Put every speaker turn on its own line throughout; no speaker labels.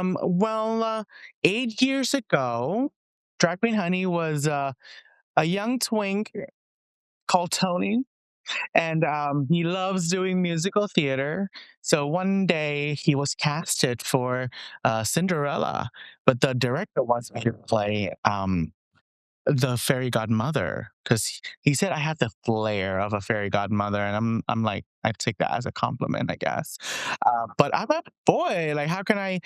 Well, 8 years ago, Drag Queen Honey was a young twink called Tony, and he loves doing musical theater. So one day he was casted for Cinderella, but the director wants me to play the fairy godmother because he said I had the flair of a fairy godmother, and I'm like I take that as a compliment, I guess. But I'm a boy. Like, how can I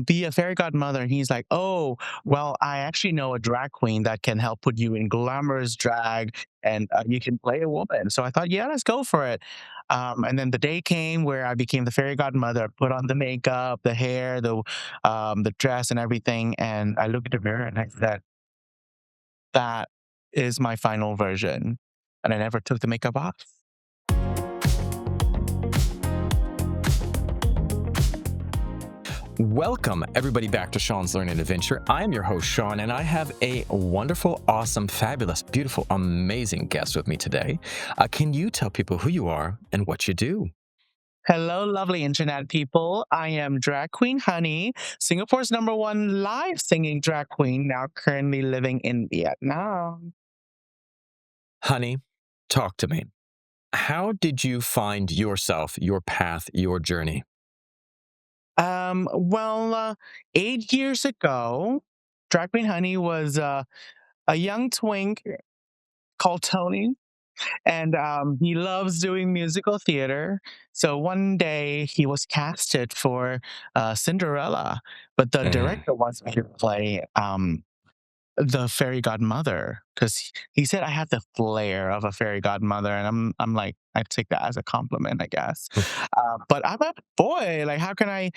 be a fairy godmother? And he's like, oh, well, I actually know a drag queen that can help put you in glamorous drag, and you can play a woman. So I thought, yeah, let's go for it. And then the day came where I became the fairy godmother, put on the makeup, the hair, the dress, and everything. And I looked in the mirror and I said, that is my final version, and I never took the makeup off.
Welcome, everybody, back to Sean's Learning Adventure. I am your host, Sean, and I have a wonderful, awesome, fabulous, beautiful, amazing guest with me today. Can you tell people who you are and what you do?
Hello, lovely internet people. I am Drag Queen Honey, Singapore's number one live singing drag queen, now currently living in Vietnam.
Honey, talk to me. How did you find yourself, your path, your journey?
Well, 8 years ago, Drag Queen Honey was a young twink called Tony, and he loves doing musical theater. So one day he was casted for Cinderella, but the
Mm,
director wants me to play the fairy godmother because he said I had the flair of a fairy godmother, and I'm like I take that as a compliment, I guess. But I'm a boy. Like, how can I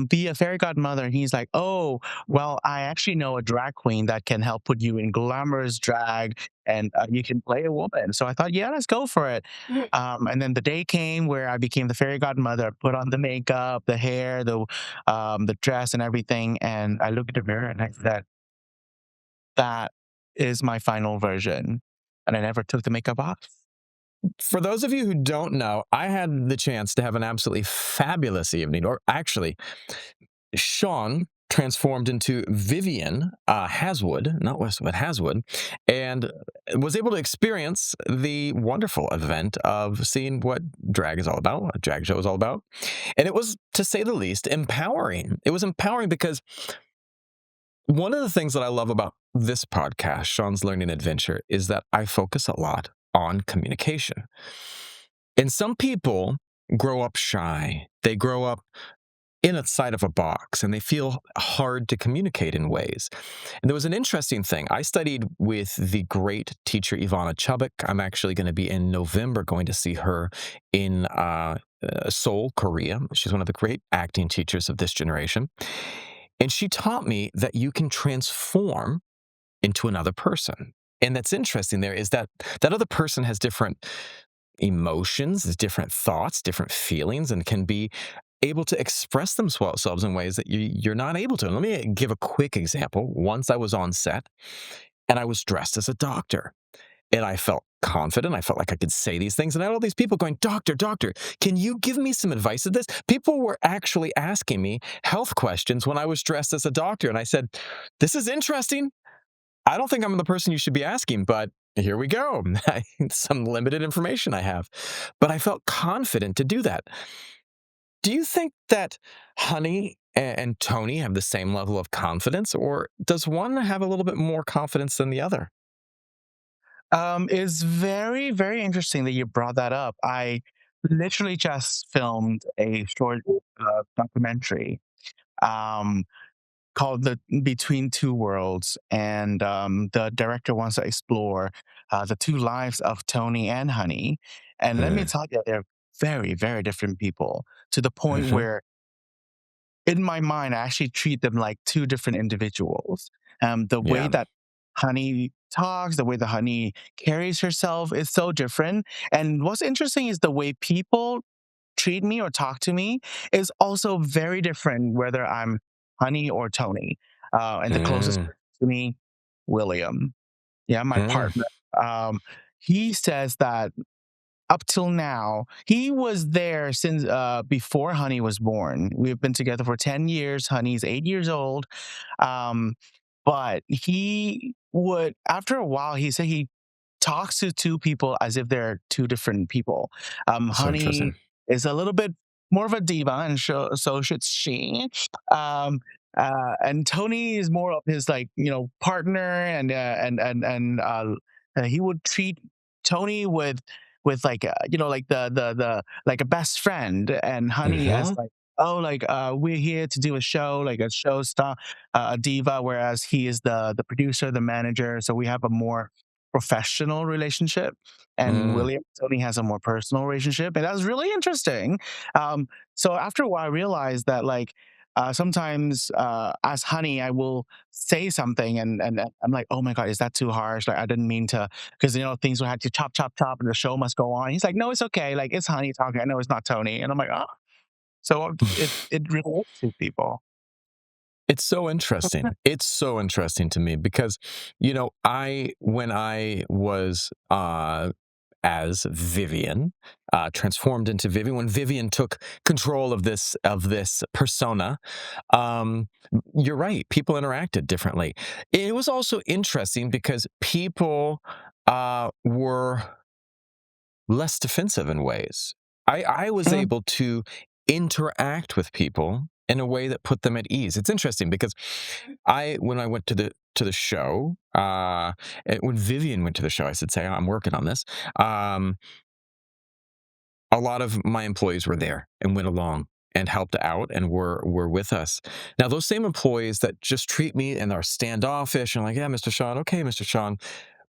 be a fairy godmother? And he's like, oh, well, I actually know a drag queen that can help put you in glamorous drag, and you can play a woman. So I thought, yeah, let's go for it. And then the day came where I became the fairy godmother, put on the makeup, the hair, the dress, and everything. And I looked in the mirror and I said, that is my final version, and I never took the makeup off.
For those of you who don't know, I had the chance to have an absolutely fabulous evening, or actually, Sean transformed into Vivian Haswood, not Westwood, Haswood, and was able to experience the wonderful event of seeing what drag is all about, what a drag show is all about. And it was, to say the least, empowering. It was empowering because one of the things that I love about this podcast, Sean's Learning Adventure, is that I focus a lot on communication. And some people grow up shy. They grow up inside of a box and they feel hard to communicate in ways. And there was an interesting thing. I studied with the great teacher Ivana Chubbuck. I'm actually going to be in November going to see her in Seoul, Korea. She's one of the great acting teachers of this generation. And she taught me that you can transform into another person. And that's interesting there is that that other person has different emotions, has different thoughts, different feelings, and can be able to express themselves in ways that you're not able to. And let me give a quick example. Once I was on set and I was dressed as a doctor. And I felt confident. I felt like I could say these things. And I had all these people going, Doctor, doctor, can you give me some advice of this? People were actually asking me health questions when I was dressed as a doctor. And I said, this is interesting. I don't think I'm the person you should be asking, but here we go. Some limited information I have. But I felt confident to do that. Do you think that Honey and Tony have the same level of confidence, or does one have a little bit more confidence than the other?
It's very, very interesting that you brought that up. I literally just filmed a short documentary um, called "The Between Two Worlds," and the director wants to explore the two lives of Tony and Honey. And let me
Mm,
tell you, they're very, very different people to the point
hmm.
where in my mind, I actually treat them like two different individuals. The way
Yeah.
that Honey talks, the way that Honey carries herself is so different. And what's interesting is the way people treat me or talk to me is also very different, whether I'm Honey or Tony. And the closest
Mm,
person to me, William. Yeah, my
mm,
partner. Um, he says that up till now, he was there since before Honey was born. We've been together for 10 years. Honey's 8 years old. Um, but he would, after a while, he said he talks to two people as if they're two different people.
So interesting.
Honey is a little bit more of a diva, and so should she. Um, and Tony is more of his, like, partner, and he would treat Tony with like, like the like a best friend, and Honey as
Hmm.
like, oh, like, we're here to do a show, like a show star, a diva, whereas he is the producer, the manager. So we have a more professional relationship, and
Mm.
William Tony has a more personal relationship, and that was really interesting. So after a while, I realized that, like, sometimes, as Honey, I will say something, and I'm like, oh my god, is that too harsh? Like, I didn't mean to, because things will have to chop chop chop, and the show must go on. He's like, no, it's okay. Like, it's Honey talking. I know it's not Tony, and I'm like, oh. So it relates to people.
It's so interesting. It's so interesting to me because, I when I was as Vivian, transformed into Vivian, when Vivian took control of this persona, um, you're right. People interacted differently. It was also interesting because people were less defensive in ways. I was
Mhm.
able to interact with people in a way that put them at ease. It's interesting because when I went to the show, when Vivian went to the show, I should say, I'm working on this. Um, a lot of my employees were there and went along and helped out and were with us. Now, those same employees that just treat me and are standoffish and like, yeah, Mr. Sean, okay, Mr. Sean,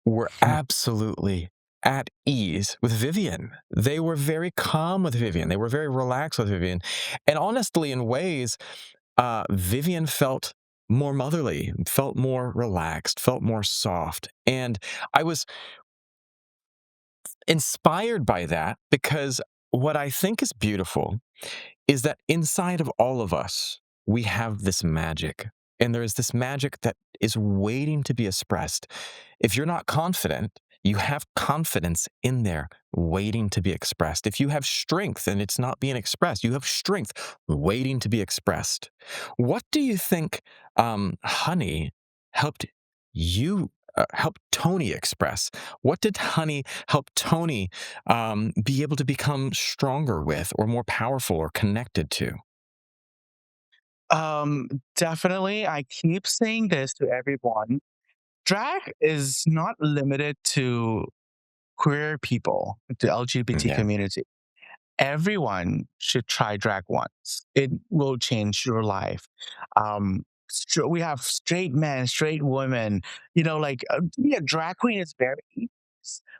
were absolutely at ease with Vivian. They were very calm with Vivian. They were very relaxed with Vivian. And honestly, in ways, Vivian felt more motherly, felt more relaxed, felt more soft. And I was inspired by that because what I think is beautiful is that inside of all of us, we have this magic. And there is this magic that is waiting to be expressed. If you're not confident, you have confidence in there waiting to be expressed. If you have strength and it's not being expressed, you have strength waiting to be expressed. What do you think Honey helped help Tony express? What did Honey help Tony be able to become stronger with, or more powerful, or connected to?
Definitely, I keep saying this to everyone. Drag is not limited to queer people, the LGBT
Yeah,
community. Everyone should try drag once. It will change your life. We have straight men, straight women. Like, to be a drag queen is very easy.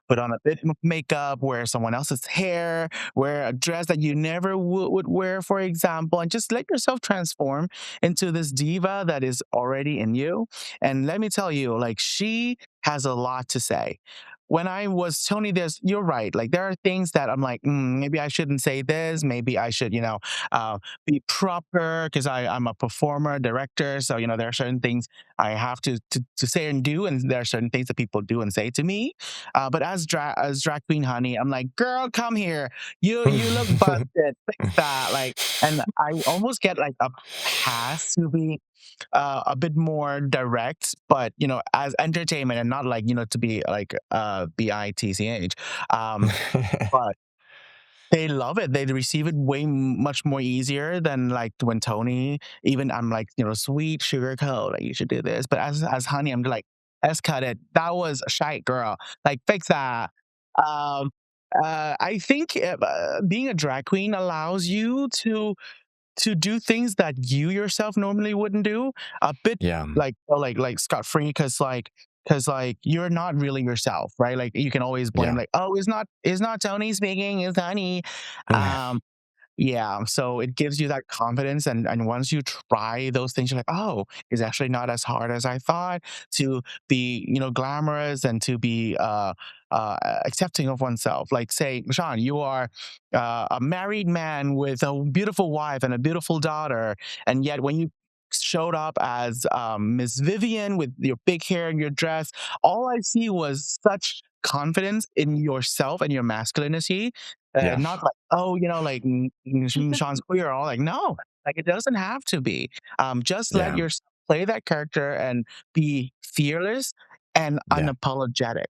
Put on a bit of makeup, wear someone else's hair, wear a dress that you never would wear, for example, and just let yourself transform into this diva that is already in you. And let me tell you, like, she has a lot to say. When I was Tony, you're right. Like, there are things that I'm like, maybe I shouldn't say this. Maybe I should, be proper, because I'm a performer, director. So there are certain things I have to say and do, and there are certain things that people do and say to me. But as drag queen Honey, I'm like, girl, come here. You look busted. Fix that. Like, and I almost get like a pass to be a bit more direct, but as entertainment, and not like to be like bitch. Um, but they love it. They receive it way much more easier than like when Tony. Even I'm like, sweet sugar coat. Like, you should do this. But as Honey, I'm like, let's cut it. That was a shite, girl. Like, fix that. Um, I think being a drag queen allows you to do things that you yourself normally wouldn't do, a bit,
yeah,
like, like scot free, because you're not really yourself, right? Like, you can always blame,
yeah.
like, oh, it's not Tony speaking, it's Honey. um yeah, so it gives you that confidence, and once you try those things, you're like, "Oh, it's actually not as hard as I thought to be, glamorous, and to be, accepting of oneself." Like, say, Sean, you are, a married man with a beautiful wife and a beautiful daughter, and yet when you showed up as, Miss Vivian with your big hair and your dress, all I see was such confidence in yourself and your masculinity,
Yeah.
not like, oh, like Sean's queer, all like, no, like it doesn't have to be. Just let
Yeah.
yourself play that character and be fearless and
Yeah.
unapologetic.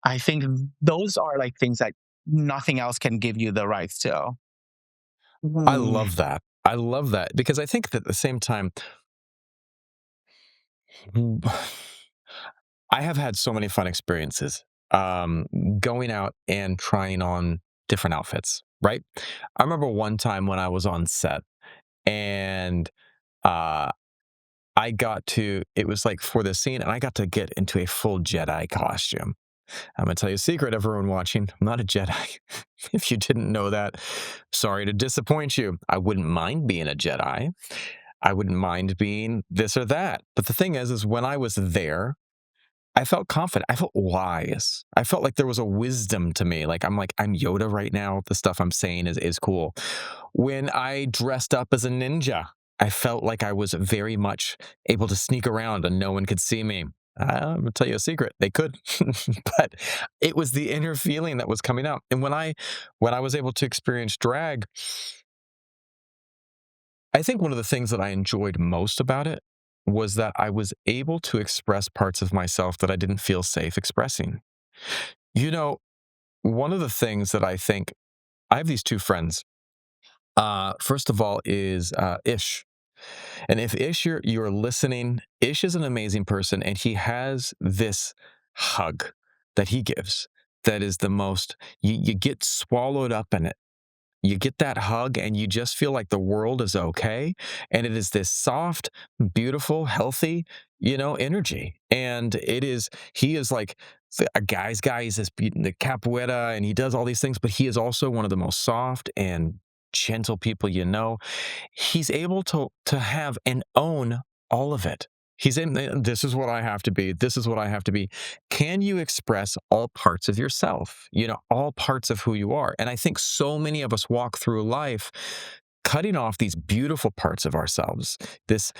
I think those are like things that nothing else can give you the rights to.
I
Mm.
love that. I love that because I think that at the same time, I have had so many fun experiences um, going out and trying on different outfits, right? I remember one time when I was on set and uh, it was like for this scene, and I got to get into a full Jedi costume. I'm going to tell you a secret, everyone watching. I'm not a Jedi. If you didn't know that, sorry to disappoint you. I wouldn't mind being a Jedi. I wouldn't mind being this or that. But the thing is when I was there, I felt confident. I felt wise. I felt like there was a wisdom to me. Like I'm Yoda right now. The stuff I'm saying is cool. When I dressed up as a ninja, I felt like I was very much able to sneak around and no one could see me. I'm gonna tell you a secret. They could, but it was the inner feeling that was coming out. And when I was able to experience drag, I think one of the things that I enjoyed most about it was that I was able to express parts of myself that I didn't feel safe expressing. You know, one of the things that I think I have these two friends. First of all, is Ish. And if Ish, you're listening, Ish is an amazing person, and he has this hug that he gives that is the most, you get swallowed up in it. You get that hug and you just feel like the world is okay. And it is this soft, beautiful, healthy, energy. And he is like a guy's guy. He's the capoeira and he does all these things, but he is also one of the most soft and gentle people you know. He's able to have and own all of it. He's in this is what I have to be. This is what I have to be. Can you express all parts of yourself? All parts of who you are. And I think so many of us walk through life cutting off these beautiful parts of ourselves. This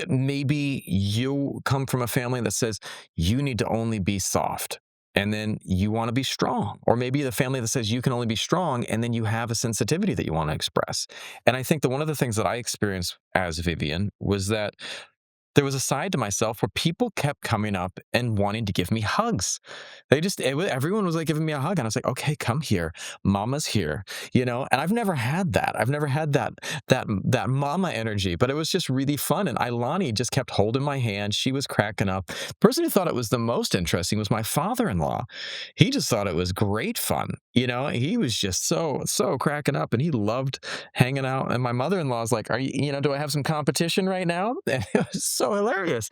maybe you come from a family that says you need to only be soft and then you want to be strong, or maybe the family that says you can only be strong and then you have a sensitivity that you want to express. And I think that one of the things that I experienced as Vivian was that there was a side to myself where people kept coming up and wanting to give me hugs. Everyone was like giving me a hug, and I was like, "Okay, come here, Mama's here." And I've never had that. I've never had that mama energy, but it was just really fun. And Ilani just kept holding my hand. She was cracking up. The person who thought it was the most interesting was my father-in-law. He just thought it was great fun. He was just so cracking up, and he loved hanging out. And my mother-in-law's like, do I have some competition right now? And it was so hilarious.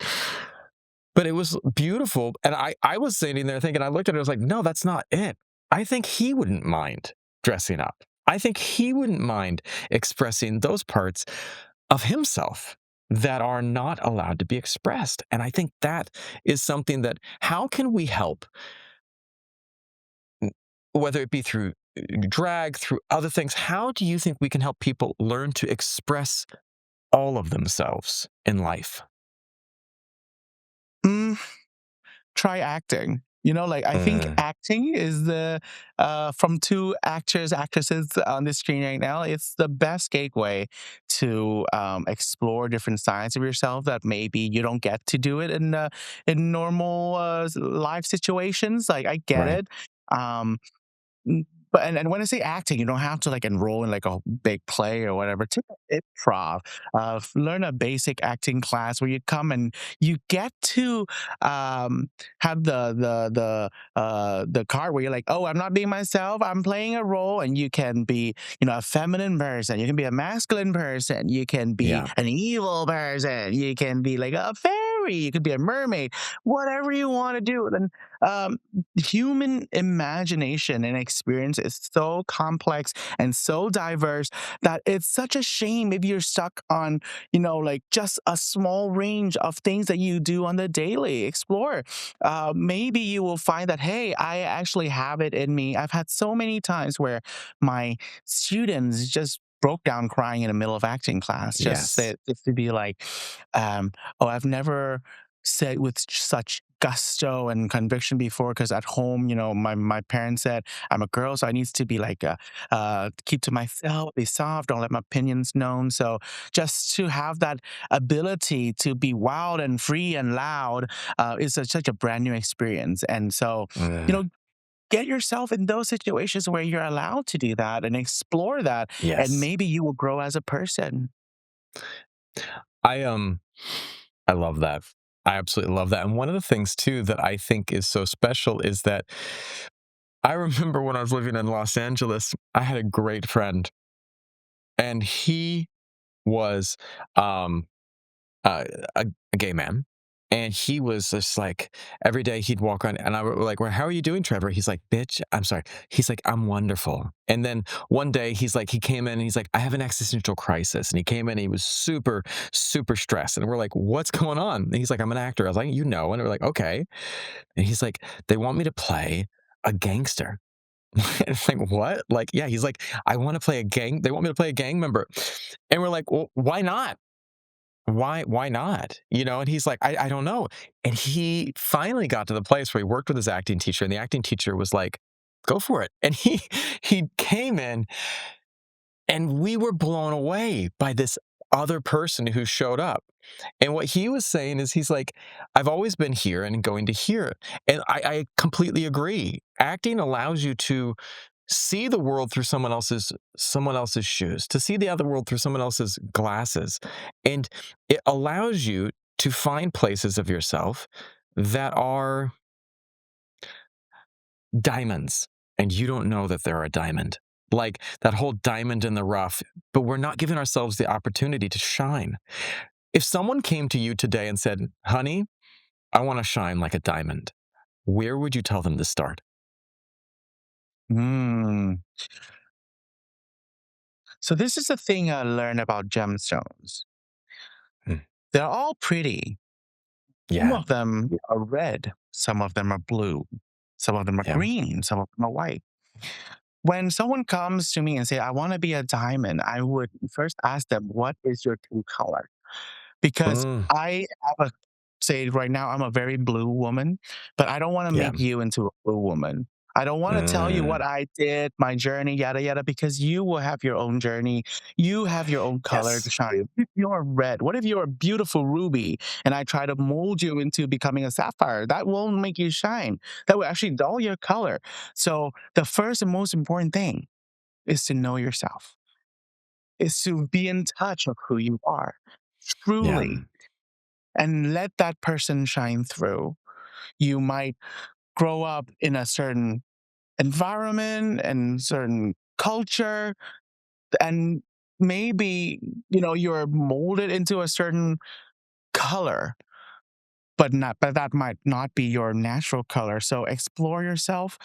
But it was beautiful. And I was sitting there thinking, I looked at it, I was like, no, that's not it. I think he wouldn't mind dressing up. I think he wouldn't mind expressing those parts of himself that are not allowed to be expressed. And I think that is something that, how can we help, whether it be through drag, through other things, how do you think we can help people learn to express all of themselves in life?
Mm, try acting. Like I think
Mm,
acting is the from two actresses on the screen right now. It's the best gateway to explore different sides of yourself that maybe you don't get to do it in normal life situations. Like I get
right.
it. Um, but and when I say acting, you don't have to like enroll in like a big play or whatever. Take improv, learn a basic acting class where you come and you get to have the card where you're like, oh, I'm not being myself. I'm playing a role, and you can be a feminine person, you can be a masculine person, you can be
Yeah.
an evil person, you can be like a fairy, you could be a mermaid, whatever you want to do. Then um, human imagination and experience is so complex and so diverse that it's such a shame if you're stuck on, like just a small range of things that you do on the daily. Explore. Maybe you will find that, hey, I actually have it in me. I've had so many times where my students just broke down crying in the middle of acting class,
Yes.
just to be like, oh, I've never said with such gusto and conviction before, because at home, my parents said I'm a girl, so I needs to be like keep to myself, be soft, don't let my opinions known. So just to have that ability to be wild and free and loud is such a brand new experience. And so, you
Mm,
know, get yourself in those situations where you're allowed to do that and explore that, and
yes.
maybe you will grow as a person.
I I love that. I absolutely love that. And one of the things too that I think is so special is that I remember when I was living in Los Angeles, I had a great friend and he was um uh, a, a gay man. And he was just like, every day he'd walk on, and I was like, well, how are you doing, Trevor? He's like, bitch, I'm sorry. He's like, I'm wonderful. And then one day he's like, he came in and he's like, I have an existential crisis. And he came in and he was super, super stressed. And we're like, what's going on? And he's like, I'm an actor. I was like, you know. And we're like, okay. And he's like, they want me to play a gangster. And it's like, what? Like, yeah, he's like, I want to play a gang. They want me to play a gang member. And we're like, well, why not? Why not? You know, and he's like, I don't know. And he finally got to the place where he worked with his acting teacher, and the acting teacher was like, go for it. And he came in, and we were blown away by this other person who showed up. And what he was saying is, he's like, I've always been here and going to here. And I completely agree. Acting allows you to see the world through someone else's shoes, to see the other world through someone else's glasses. And it allows you to find places of yourself that are diamonds, and you don't know that they're a diamond. Like that whole diamond in the rough, but we're not giving ourselves the opportunity to shine. If someone came to you today and said, honey, I want to shine like a diamond, where would you tell them to start?
Mm. So this is the thing I learned about gemstones.
Mm,
They're all pretty. Some
yeah,
of them are red, some of them are blue, some of them are
yeah.
green, some of them are white. When someone comes to me and say, I want to be a diamond, I would first ask them, what is your true color? Because
Mm,
I have a say right now, I'm a very blue woman, but I don't want to
yeah.
make you into a blue woman. I don't want to tell you what
Mm,
I did, my journey, yada yada, because you will have your own journey. You have your own color to
yes.
shine. What if you're red? What if you're a beautiful ruby and I try to mold you into becoming a sapphire? That won't make you shine. That will actually dull your color. So the first and most important thing is to know yourself, is to be in touch of who you are
Yeah.
truly, and let that person shine through. You might grow up in a certain environment and certain culture, and maybe, you're molded into a certain color, but that might not be your natural color. So explore yourself,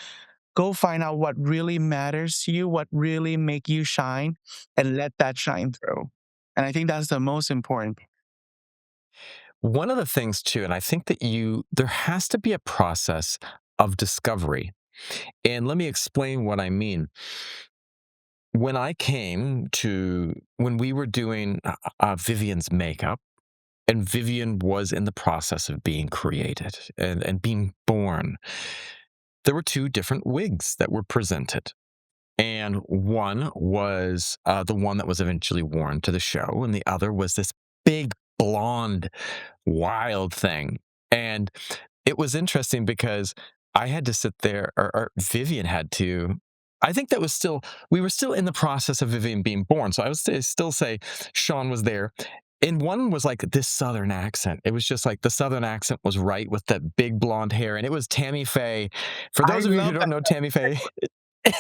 go find out what really matters to you, what really make you shine, and let that shine through. And I think that's the most important.
One of the things too, and I think that there has to be a process of discovery. And let me explain what I mean. When we were doing Vivian's makeup, and Vivian was in the process of being created and being born, there were two different wigs that were presented. And one was the one that was eventually worn to the show, and the other was this big blonde wild thing. And it was interesting because I had to sit there, or Vivian had to. I think that was still, we were still in the process of Vivian being born. So I would still say Sean was there. And one was like this Southern accent. It was just like the Southern accent was right with that big blonde hair. And it was Tammy Faye. For
I
those of you who
love
don't
that.
know Tammy Faye,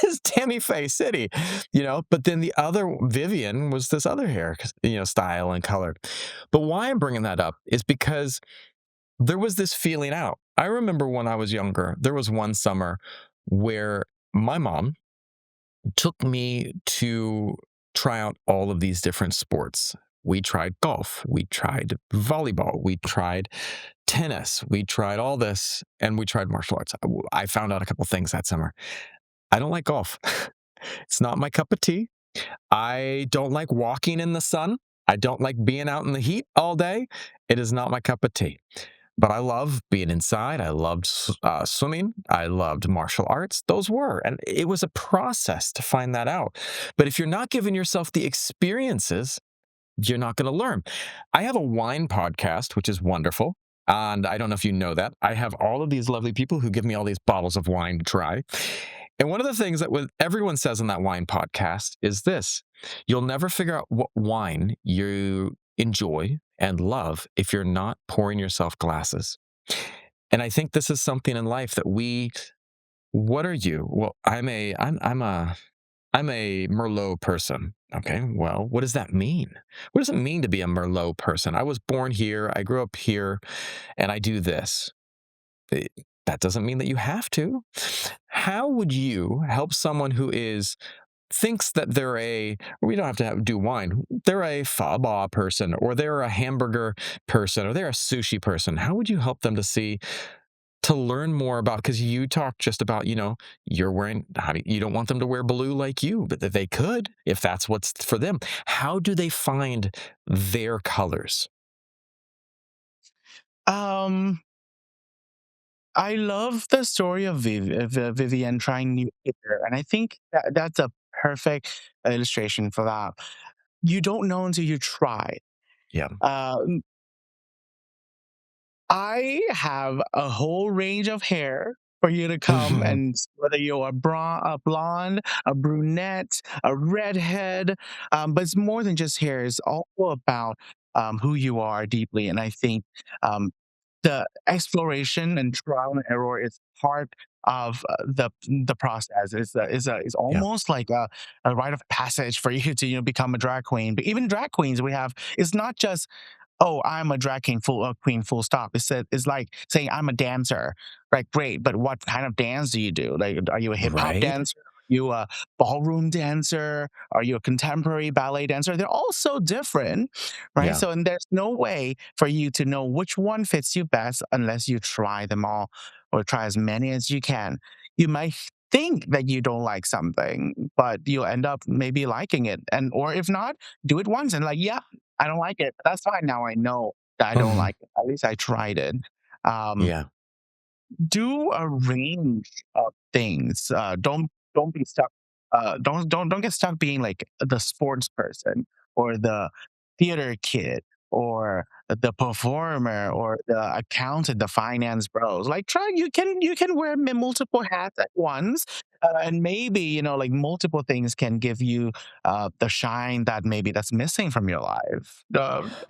is Tammy Faye City, But then the other Vivian was this other hair, style and color. But why I'm bringing that up is because there was this feeling out. I remember when I was younger, there was one summer where my mom took me to try out all of these different sports. We tried golf, we tried volleyball, we tried tennis, we tried all this, and we tried martial arts. I found out a couple things that summer. I don't like golf. It's not my cup of tea. I don't like walking in the sun. I don't like being out in the heat all day. It is not my cup of tea. But I love being inside. I loved swimming. I loved martial arts. Those were, and it was a process to find that out. But if you're not giving yourself the experiences, you're not going to learn. I have a wine podcast, which is wonderful. And I don't know if you know that. I have all of these lovely people who give me all these bottles of wine to try. And one of the things that everyone says on that wine podcast is this: you'll never figure out what wine you enjoy and love if you're not pouring yourself glasses. And I think this is something in life that what are you? Well, I'm a Merlot person. Okay. Well, what does that mean? What does it mean to be a Merlot person? I was born here, I grew up here, and I do this. Eh, That doesn't mean that you have to. How would you help someone who is thinks that we don't have to do wine, they're a pho ba person, or they're a hamburger person, or they're a sushi person? How would you help them to learn more about, because you talked just about, you're wearing, you don't want them to wear blue like you, but that they could if that's what's for them. How do they find their colors?
Um, I love the story of Vivian trying new hair, and I think that's a perfect illustration for that. You don't know until you try.
Yeah.
Uh, I have a whole range of hair for you to come and whether you're a blonde, a brunette, a redhead, but it's more than just hair. It's all about who you are deeply, and I think um, the exploration and trial and error is part of the process. It's
Yeah.
almost like a rite of passage for you to become a drag queen. But even drag queens, we have it's not just oh, I'm a drag queen, full stop. It's like saying I'm a dancer. Like, great, but what kind of dance do you do? Like, are you a hip hop
Right.
dancer? Are you a ballroom dancer? Are you a contemporary ballet dancer? They're all so different, right?
Yeah.
So, and there's no way for you to know which one fits you best unless you try them all or try as many as you can. You might think that you don't like something, but you'll end up maybe liking it. And, or if not, do it once and like, yeah, I don't like it. That's fine. Now I know that I don't
Mhm.
like it. At least I tried it. Um,
Yeah.
do a range of things. Don't be stuck. Don't get stuck being like the sports person or the theater kid or the performer or the accountant, the finance bros. Like try you can wear multiple hats at once, and maybe like multiple things can give you the shine that maybe that's missing from your life.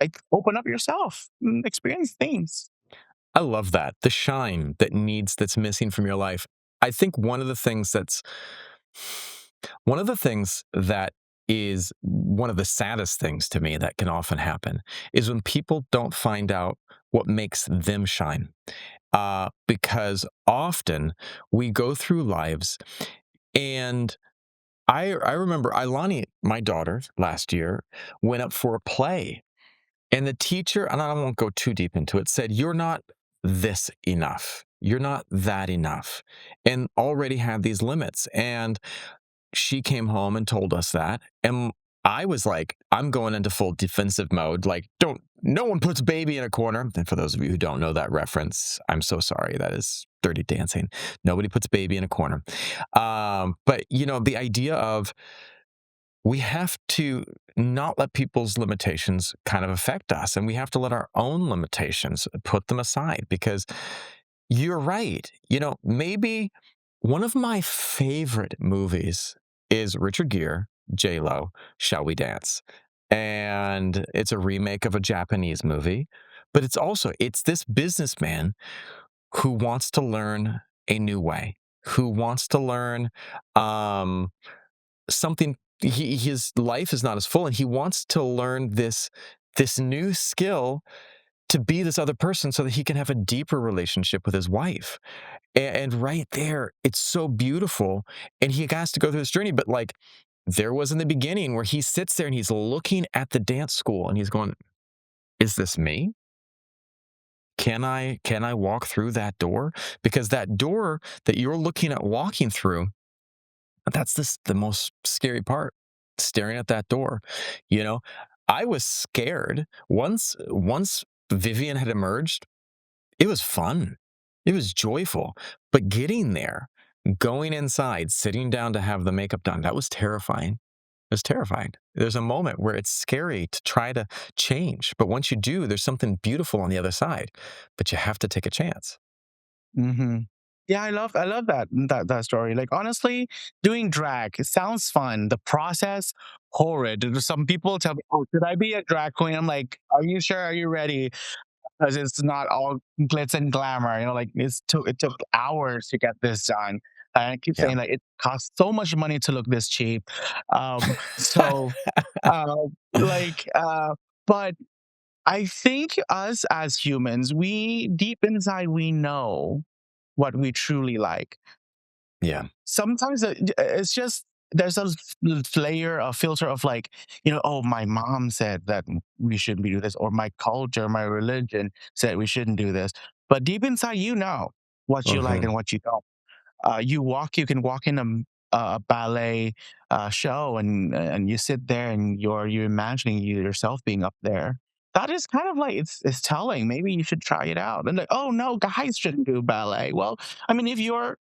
Like open up yourself, experience things.
I love that. The shine that's missing from your life. I think one of the things that is one of the saddest things to me that can often happen is when people don't find out what makes them shine. Because often we go through lives, and I remember Ilani, my daughter, last year went up for a play, and the teacher, and I won't go too deep into it, said, "You're not this enough. You're not that enough," and already had these limits. And she came home and told us that. And I was like, I'm going into full defensive mode. Like, no one puts baby in a corner. And for those of you who don't know that reference, I'm so sorry. That is Dirty Dancing. Nobody puts baby in a corner. But, the idea of we have to not let people's limitations kind of affect us. And we have to let our own limitations put them aside, because you're right. Maybe one of my favorite movies is Richard Gere, J Lo, Shall We Dance? And it's a remake of a Japanese movie, but it's this businessman who wants to learn a new way, who wants to learn um, something. His life is not as full, and he wants to learn this new skill to be this other person so that he can have a deeper relationship with his wife. And right there, it's so beautiful. And he has to go through this journey. But like there was in the beginning where he sits there and he's looking at the dance school and he's going, is this me? Can I walk through that door? Because that door that you're looking at walking through, that's the most scary part, staring at that door. You know, I was scared once Vivian had emerged. It was fun. It was joyful. But getting there, going inside, sitting down to have the makeup done, that was terrifying. It was terrifying. There's a moment where it's scary to try to change, but once you do, there's something beautiful on the other side, but you have to take a chance.
Hmm. Yeah, I love that story. Like honestly, doing drag, it sounds fun. The process, horrid. Some people tell me, "Oh, should I be a drag queen?" I'm like, "Are you sure? Are you ready?" Because it's not all glitz and glamour. Like it took hours to get this done. And I keep
Yeah.
saying like it costs so much money to look this cheap. So uh, like but I think us as humans, we deep inside we know what we truly like.
Yeah.
Sometimes it's just there's layer, a filter of like, oh, my mom said that we shouldn't do this, or my culture, my religion said we shouldn't do this. But deep inside, you know what you like
Mhm.
and what you don't. You can walk in a ballet show, and you sit there and you're imagining yourself being up there. That is kind of like it's telling. Maybe you should try it out. And like, oh no, guys shouldn't do ballet. Well, I mean, if you're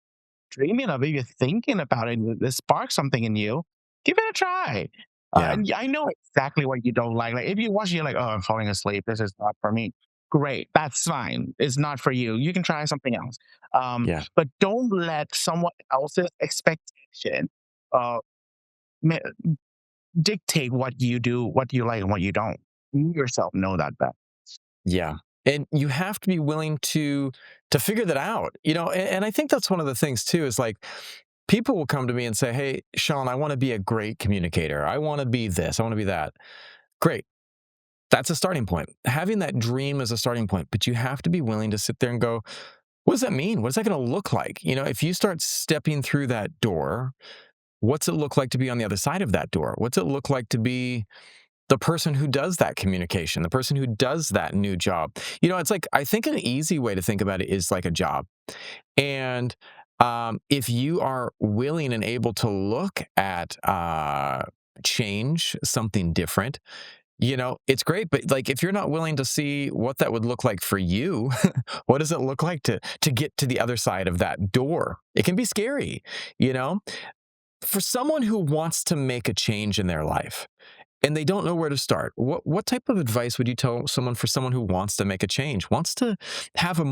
dreaming of it, you're thinking about it, and this sparks something in you, give it a try.
Yeah.
And I know exactly what you don't like. Like if you watch, you're like, oh, I'm falling asleep. This is not for me. Great, that's fine. It's not for you. You can try something else.
Yeah.
But don't let someone else's expectation uh, ma- dictate what you do, what you like, and what you don't. You yourself know that best.
Yeah. And you have to be willing to figure that out. And I think that's one of the things too is like people will come to me and say, "Hey, Sean, I want to be a great communicator. I want to be this. I want to be that." Great. That's a starting point. Having that dream is a starting point, but you have to be willing to sit there and go, "What does that mean? What is that going to look like?" If you start stepping through that door, what's it look like to be on the other side of that door? What's it look like to be the person who does that communication, the person who does that new job? It's like I think an easy way to think about it is like a job. And if you are willing and able to look at change, something different, it's great. But like if you're not willing to see what that would look like for you, what does it look like to get to the other side of that door? It can be scary, you know? For someone who wants to make a change in their life and they don't know where to start, what type of advice would you tell someone who wants to make a change, wants to have a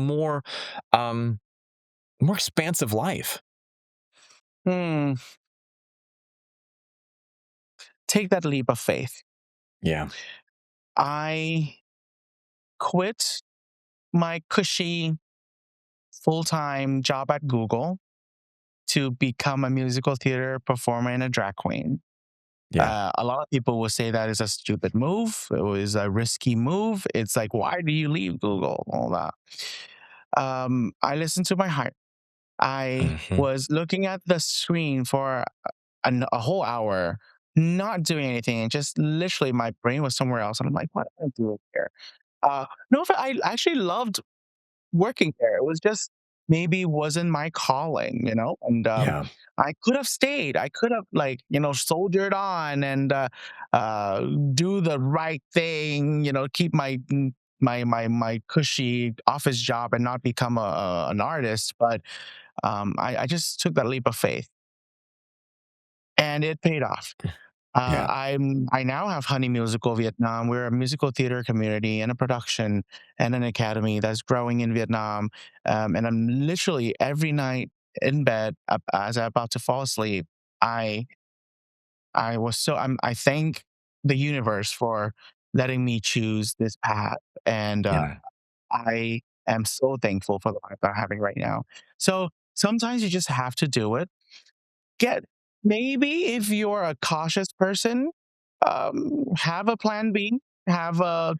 um, more expansive life?
Hmm. Take that leap of faith.
Yeah,
I quit my cushy full time job at Google to become a musical theater performer and a drag queen.
yeah,
A lot of people will say that is a stupid move. It was a risky move. It's like, why do you leave Google? All that. I listened to my heart. I
hmm,
was looking at the screen for a whole hour, not doing anything, and just literally my brain was somewhere else. And I'm like, what am I doing here? No, I actually loved working there. It was just maybe wasn't my calling, And
yeah,
I could have stayed. I could have like soldiered on and uh, do the right thing. Keep my cushy office job and not become an artist. But I just took that leap of faith, and it paid off.
yeah,
I now have Honey Musical Vietnam. We're a musical theater community and a production and an academy that's growing in Vietnam. And I'm literally every night in bed as I'm about to fall asleep. I I thank the universe for letting me choose this path, and
yeah,
I am so thankful for the life that I'm having right now. So sometimes you just have to do it. Get maybe if you're a cautious person, have a plan B, have a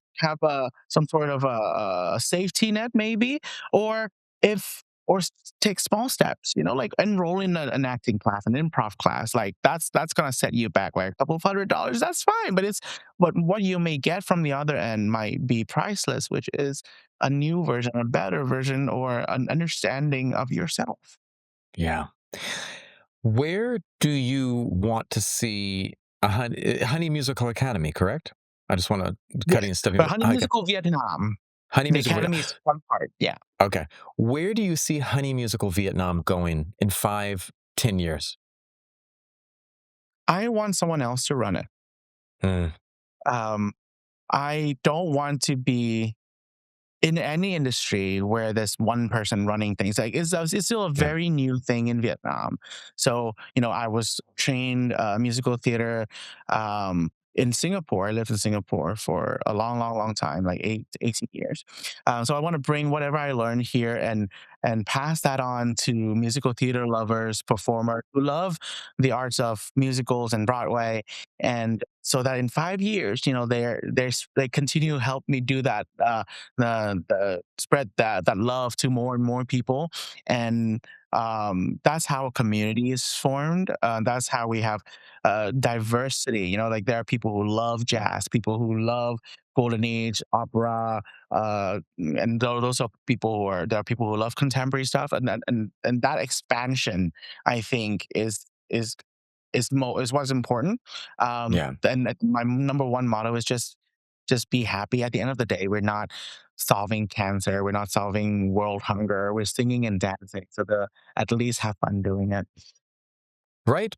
some sort of a safety net maybe, or if or take small steps, like enroll in an acting class, an improv class. Like that's gonna set you back like a couple of $100. That's fine, but what you may get from the other end might be priceless, which is a new version, a better version, or an understanding of yourself.
yeah. Where do you want to see a Honey Musical Academy, correct? I just want to
Yeah,
cutting and stuffing.
but Honey
Okay.
Musical Vietnam.
Honey
The
Musical.
academy is one part. Yeah.
Okay. Where do you see Honey Musical Vietnam going in 5, 10 years?
I want someone else to run it.
Mm,
Um, I don't want to be in any industry where there's one person running things. Like it's still a
yeah.
very new thing in Vietnam. So I was trained musical theater in Singapore. I lived in Singapore for a long, long, long time, like 18 years. So I want to bring whatever I learned here and pass that on to musical theater lovers, performers who love the arts of musicals and Broadway, and so that in 5 years, they continue to help me do that. The spread that love to more and more people, and that's how a community is formed. That's how we have diversity. Like there are people who love jazz, people who love golden age opera, and those are people who are there are people who love contemporary stuff, and that expansion, I think, is what's important.
Yeah.
And my number one motto is just be happy. At the end of the day, we're not solving cancer, we're not solving world hunger. We're singing and dancing, so the at least have fun doing it.
Right?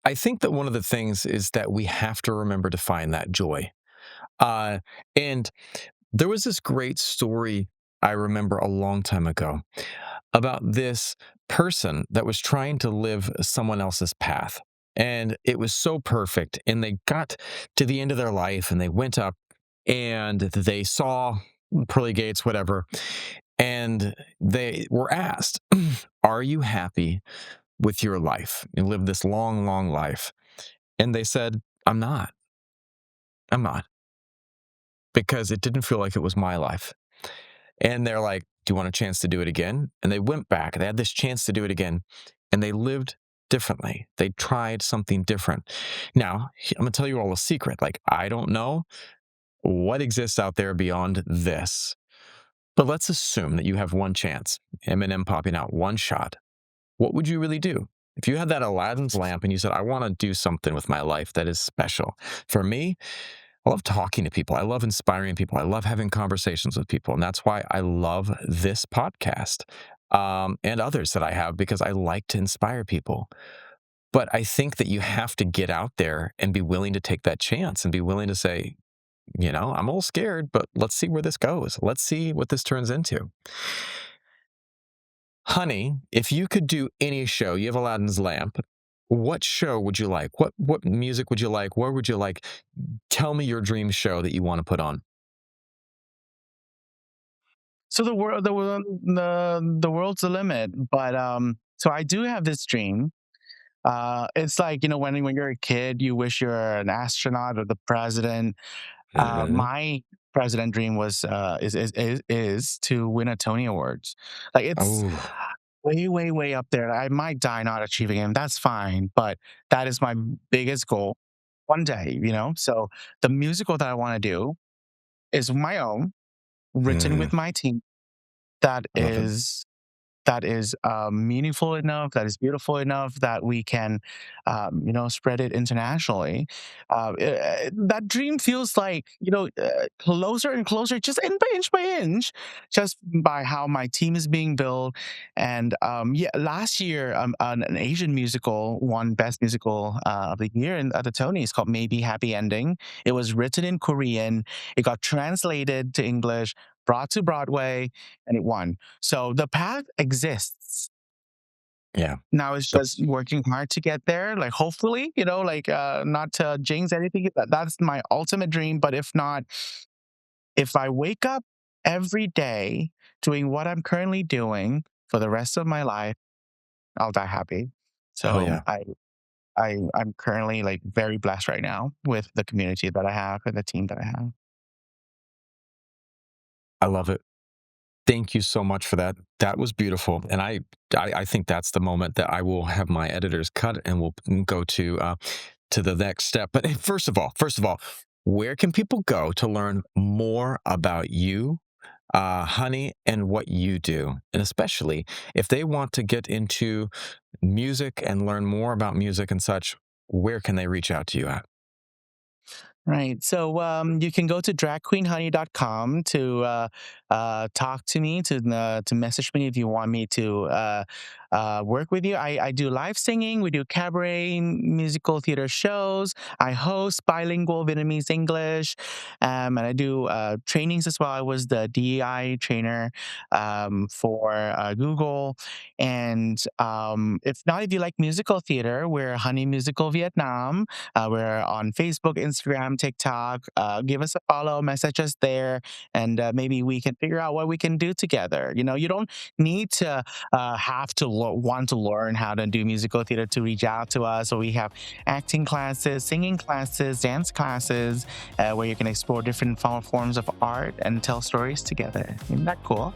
I think that one of the things is that we have to remember to find that joy. Uh, and there was this great story I remember a long time ago about this person that was trying to live someone else's path. And it was so perfect. And they got to the end of their life and they went up and they saw pearly gates, whatever. And they were asked, are you happy with your life? You lived this long, long life. And they said, I'm not. I'm not, because it didn't feel like it was my life. And they're like, do you want a chance to do it again? And they went back. They had this chance to do it again. And they lived differently. They tried something different. Now, I'm going to tell you all a secret. Like, I don't know what exists out there beyond this. But let's assume that you have one chance, Eminem popping out, one shot. What would you really do? If you had that Aladdin's lamp and you said, I want to do something with my life that is special. For me, I love talking to people. I love inspiring people. I love having conversations with people. And that's why I love this podcast, and others that I have, because I like to inspire people. But I think that you have to get out there and be willing to take that chance and be willing to say, I'm a little scared, but let's see where this goes. Let's see what this turns into. Honey, if you could do any show, you have Aladdin's lamp. What show would you like? What music would you like? Where would you like? Tell me your dream show that you want to put on.
So the world's the limit, but so I do have this dream. It's like when you're a kid, you wish you're an astronaut or the president.
Hmm.
My president dream was is to win a Tony Awards. Like it's
Oh,
way, way, way up there. I might die not achieving him. That's fine, but that is my biggest goal one day. So the musical that I want to do is my own, written
mm,
with my team. That
I love it.
is meaningful enough, that is beautiful enough that we can, spread it internationally. That dream feels like, closer and closer, just inch by inch, just by how my team is being built. And yeah, last year, an Asian musical won Best Musical of the Year at the Tonys called Maybe Happy Ending. It was written in Korean, it got translated to English, brought to Broadway, and it won. So the path exists.
Yeah.
Now it's
The,
just working hard to get there. Like hopefully, like not to jinx anything. That's my ultimate dream. But if not, if I wake up every day doing what I'm currently doing for the rest of my life, I'll die happy.
oh,
So
yeah.
I'm currently like very blessed right now with the community that I have and the team that I have.
I love it. Thank you so much for that. That was beautiful. And I think that's the moment that I will have my editors cut and we'll go to the next step. But first of all, where can people go to learn more about you, Honey, and what you do? And especially if they want to get into music and learn more about music and such, where can they reach out to you at?
Right. So you can go to dragqueenhoney.com to talk to me, to message me if you want me to work with you. I do live singing. We do cabaret musical theater shows. I host bilingual Vietnamese English, and I do trainings as well. I was the DEI trainer for Google. And if not, if you like musical theater, we're Honey Musical Vietnam. We're on Facebook, Instagram, TikTok. Give us a follow, message us there, and maybe we can figure out what we can do together. You don't need to have to want to learn how to do musical theater to reach out to us. So we have acting classes, singing classes, dance classes, where you can explore different forms of art and tell stories together. Isn't that cool?